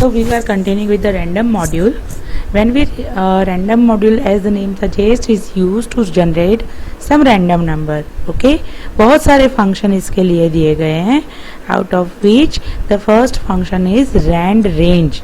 So we are continuing with the random module. When we random module, as the name suggests, is used to generate some random number. Okay, बहुत सारे function इसके लिए दिए गए हैं, out of which the first function is rand range.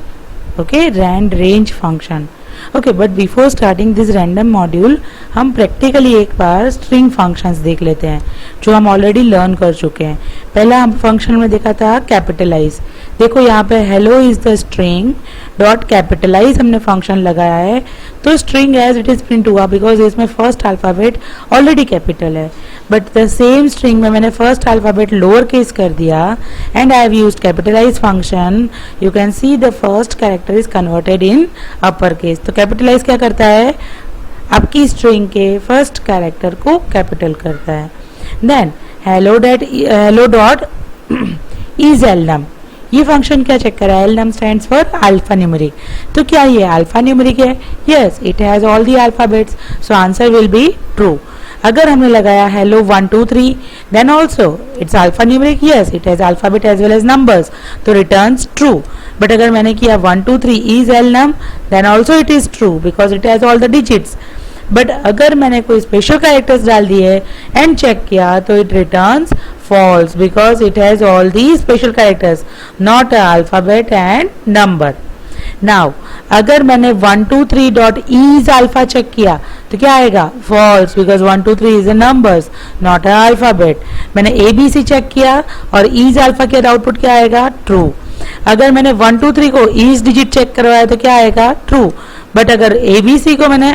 Okay, rand range function. Okay, but before starting this random module हम practically एक बार string functions देख लेते हैं जो हम ऑलरेडी लर्न कर चुके हैं. पहला हम फंक्शन में देखा था कैपिटलाइज. देखो यहाँ पे hello is the string dot capitalize हमने फंक्शन लगाया है, तो string as it is print हुआ बिकॉज इसमें फर्स्ट अल्फाबेट ऑलरेडी कैपिटल है. बट द सेम स्ट्रिंग में मैंने फर्स्ट अल्फाबेट लोअर केस कर दिया and I have used capitalize function. You can see the first character is converted in upper case. तो capitalize क्या करता है, आपकी स्ट्रिंग के फर्स्ट कैरेक्टर को कैपिटल करता है. Then hello dot is alnum, ये फंक्शन क्या चेक करा है, alnum stands for alpha numeric. तो क्या ये अल्फा न्यूमेरिक है? Yes, it has all the alphabets, so answer will be true. अगर हमने लगाया hello 1 2 3 then also it's alpha numeric. Yes, it has alphabet as well as numbers, तो returns true. But अगर मैंने किया 1 2 3 is alnum then also it is true because it has all the digits. But अगर मैंने कोई special characters डाल दिए and check किया तो it returns false because it has all these special characters, not a alphabet and number. Now अगर मैंने 1 2 3 dot is alpha check किया तो क्या आएगा, false because 1 2 3 is a numbers not a alphabet. मैंने ABC चेक किया और is alpha किया तो आउटपुट क्या आएगा, true. अगर मैंने 1 2 3 को is digit चेक करवाया तो क्या आएगा, true. बट अगर ABC को मैंने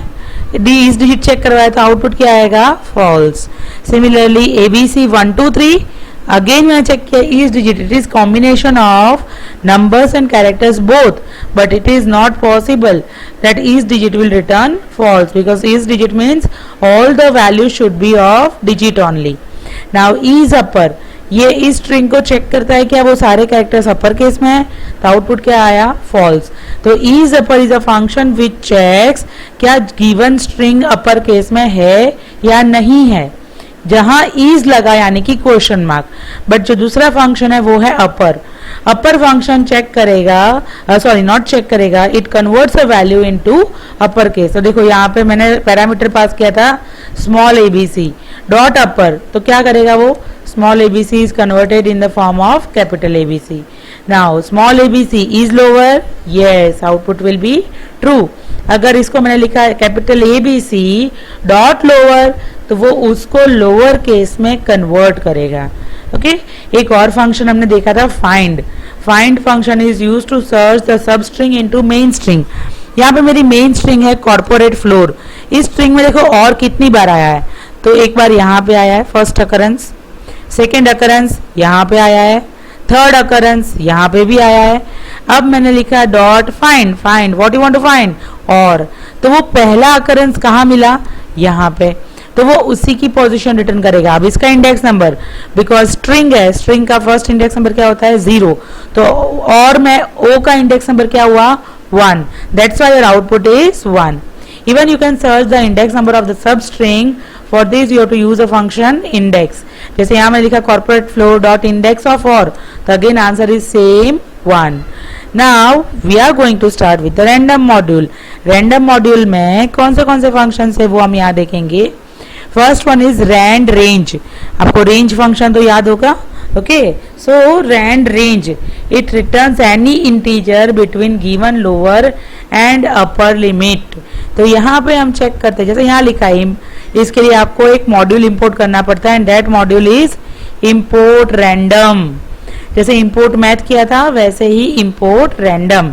इस डिजिट चेक करवाया तो आउटपुट क्या आएगा, फॉल्स. सिमिलरली ABC 1 2 3 अगेन मैंने चेक किया is digit, it is combination of numbers and characters both, but it is not possible that is digit will return false because is digit means all the value should be of digit only. Now is upper, ये इस string को check करता है क्या वो सारे characters अपर case में है, तो आउटपुट क्या आया, फॉल्स. तो is upper is a function which checks क्या गिवन स्ट्रिंग अपर केस में है या नहीं है, जहां इज लगा यानी कि क्वेश्चन मार्क. बट जो दूसरा फंक्शन है वो है अपर. अपर फंक्शन चेक करेगा, सॉरी नॉट चेक करेगा, it converts a value into upper case. तो देखो यहाँ पे मैंने पैरामीटर पास किया था स्मॉल abc डॉट अपर, तो क्या करेगा वो, small abc is converted in the form of capital ABC. Now small abc is lower, yes, output will be true. अगर इसको मैंने लिखा है कैपिटल ABC डॉट लोअर तो वो उसको लोअर केस में कन्वर्ट करेगा. ओके, एक और फंक्शन हमने देखा था find. Find function is used to search the sub string into main string. यहाँ पे मेरी मेन स्ट्रिंग है कॉर्पोरेट फ्लोर. इस स्ट्रिंग में देखो और कितनी बार आया है, तो एक बार यहाँ पे आया है फर्स्ट अकरेंस, सेकेंड अकरेंस यहाँ पे आया है, थर्ड अकरेंस यहाँ पे भी आया है. अब मैंने लिखा dot find. Find what you want to find, और तो वो पहला अकरेंस कहाँ मिला, यहाँ पे, तो वो उसी की पोजीशन रिटर्न करेगा. अब इसका इंडेक्स नंबर, बिकॉज स्ट्रिंग है, स्ट्रिंग का फर्स्ट इंडेक्स नंबर क्या होता है, 0, तो और मैं ओ का इंडेक्स नंबर क्या हुआ, 1. That's why your output is 1. Even you can search the index number of the substring. For this you have to use a function index. जैसे यहाँ मैंने लिखा corporate floor dot index of or, तो again answer is same 1. Now we are going to start with the random module. Random module में कौन से functions है वो हम यहाँ देखेंगे. First one is rand range. आपको range function तो याद होगा. Okay, so rand range, it returns any integer between given lower and upper limit. तो यहाँ पे हम चेक करते हैं, जैसे यहाँ लिखा है इसके लिए आपको एक मॉड्यूल इंपोर्ट करना पड़ता है, and that module is import random. जैसे इंपोर्ट मैथ किया था वैसे ही इंपोर्ट रैंडम.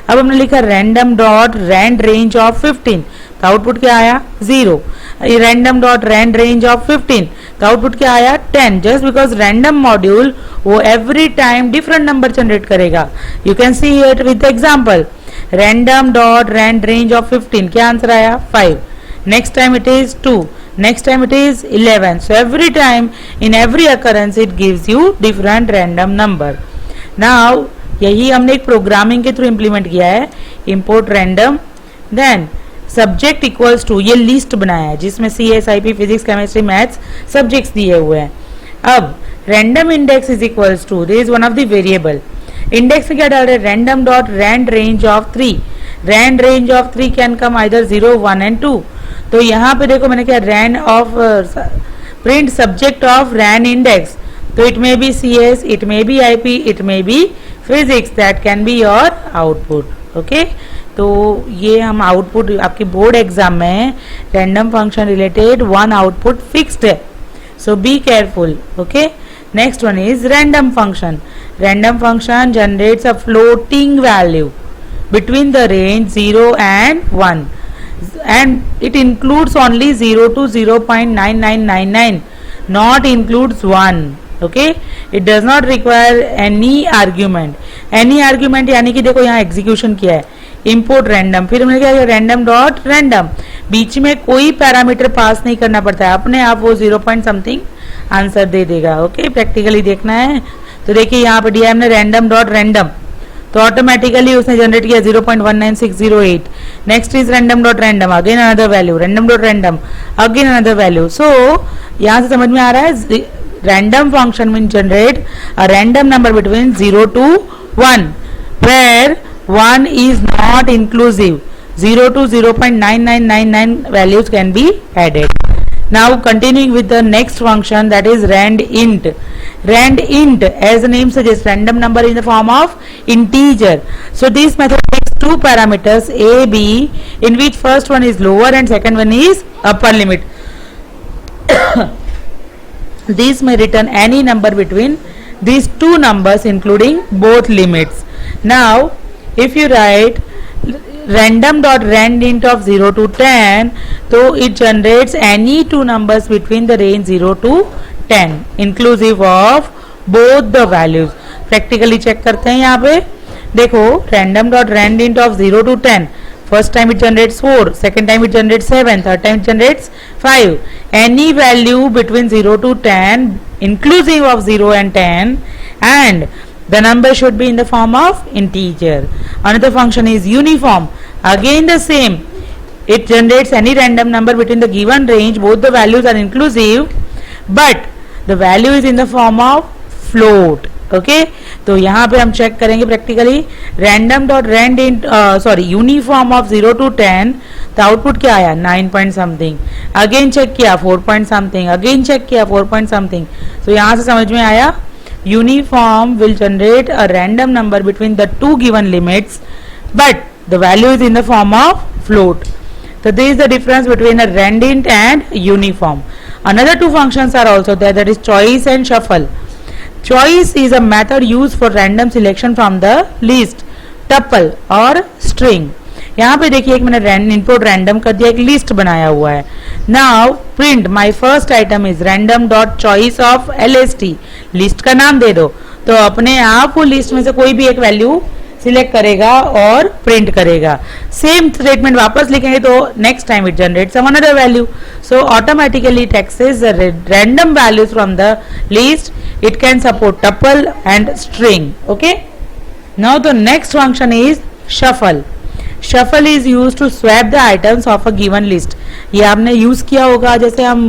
अब हमने लिखा random dot rand range of 15, तो आउटपुट क्या आया, 0. Random dot rand range of 15, तो आउटपुट क्या आया, 10. जस्ट बिकॉज रैंडम मॉड्यूल वो every time different number generate करेगा. You can see it with example. Random dot rand range of 15, क्या answer आया, 5. Next time it is 2, next time it is 11. So every time in every occurrence it gives you different random number. Now यही हमने एक programming के through implement किया है, import random, then subject equals to, ये list बनाया है जिसमें CSIP physics chemistry maths subjects दिए हुए हैं. अब random index is equals to, there is one of the variable. Index में क्या डाल रहे हैं, random dot rand range of 3, rand range of 3 can come either 0, 1 and 2। तो यहाँ पे देखो मैंने क्या rand of print subject of rand index, तो it may be CS, it may be IP, it may be physics, that can be your output. Okay, तो ये हम आउटपुट आपकी बोर्ड एग्जाम में random function related one output fixed है, so be careful. Okay, next one is random function. Random function generates a floating value between the range 0 and 1 and it includes only 0 to 0.9999, not includes 1. Okay, it does not require any argument. Any argument यानी कि देखो यहाँ execution किया है, import random, फिर हमने क्या किया random dot random, बीच में कोई पैरामीटर पास नहीं करना पड़ता है, अपने आप वो 0 पॉइंट समथिंग आंसर दे देगा। ओके, प्रैक्टिकली देखना है। तो देखिए यहाँ पे दिया हमने रैंडम डॉट रैंडम, तो ऑटोमेटिकली उसने जनरेट किया 0.19608। Next is random dot random, again another value, random dot random, again another value. So यहाँ से समझ में आ रहा है random function will generate a random number between 0 to 1 where 1 is not inclusive, 0 to 0.9999 values can be added. Now continuing with the next function, that is rand int. Rand int, as the name suggests, random number in the form of integer. So this method takes two parameters a, b, in which first one is lower and second one is upper limit. This may return any number between these two numbers including both limits. Now if you write random dot rand int of 0 to 10, so it generates any two numbers between the range 0 to 10 inclusive of both the values. Practically check करते हैं यहाँ पे, देखो random dot rand int of 0 to 10, first time it generates 4, second time it generates 7, third time it generates 5. Any value between 0 to 10 inclusive of 0 and 10, and the number should be in the form of integer. Another function is uniform. Again the same. It generates any random number between the given range. Both the values are inclusive, but the value is in the form of float. Okay? तो यहाँ पे हम check करेंगे practically random dot rand int uniform of 0 to 10, तो output क्या आया 9 point something. Again check किया 4 point something. Again check किया 4 point something. तो यहाँ से समझ में आया uniform will generate a random number between the two given limits, but the value is in the form of float. So this is the difference between a rand int and uniform. Another two functions are also there, that is choice and shuffle. Choice is a method used for random selection from the list, tuple और string. यहाँ पे देखिए एक मैंने input random कर दिया, एक list बनाया हुआ है. Now print my first item is random dot choice of LST. List का नाम दे दो तो अपने आप वो लिस्ट में से कोई भी एक वैल्यू सिलेक्ट करेगा और प्रिंट करेगा. सेम स्टेटमेंट वापस लिखेंगे तो next time it generate some another value. So automatically it access random values from the list. It can support tuple and string. Okay, now the next function is shuffle. Shuffle is use to swap the items of a given list. ये आपने use किया होगा, जैसे हम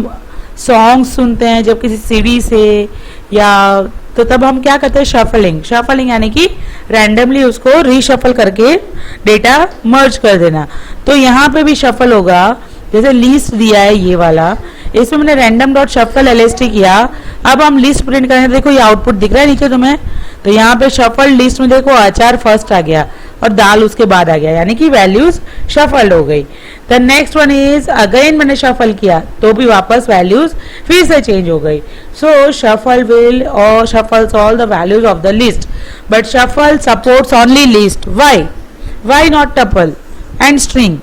songs सुनते हैं जब किसी सीडी से, या तो तब हम क्या करते हैं शफलिंग. शफलिंग यानी कि रैंडमली उसको रीशफल करके डेटा मर्ज कर देना. तो यहाँ पे भी शफल होगा. जैसे लिस्ट दिया है ये वाला, इसमें मैंने रैंडम डॉट शफल LST किया. अब हम लिस्ट प्रिंट करेंगे, देखो ये आउटपुट दिख रहा है नीचे तुम्हें. तो यहाँ पे शफल लिस्ट में देखो अचार फर्स्ट आ गया और दाल उसके बाद आ गया, यानी कि वैल्यूज शफल्ड हो गई. The next one is again मैंने शफल किया तो भी वापस वैल्यूज फिर से चेंज हो गई. सो शफल विल और shuffles all the values of the list, but shuffle supports only list. Why not tuple and string?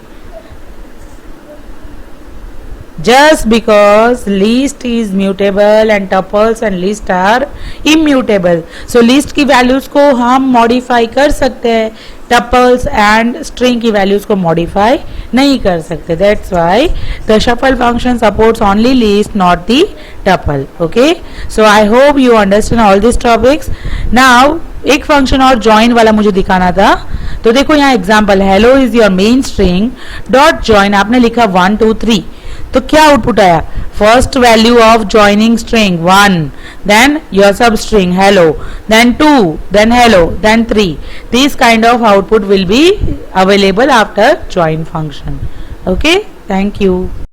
Just because list is mutable and tuples and list are immutable. So list की values को हम modify कर सकते हैं, tuples and string की values को modify नहीं कर सकते. That's why the shuffle function supports only list, not the tuple. Okay, so I hope you understand all these topics. Now एक फंक्शन और ज्वाइन वाला मुझे दिखाना था. तो देखो यहाँ example, hello is your main string dot join. आपने लिखा 1 2 3. तो क्या आउटपुट आया, first value of joining string 1, then your sub string hello, then 2, then hello, then 3. This kind of output will be available after join function. Okay, thank you.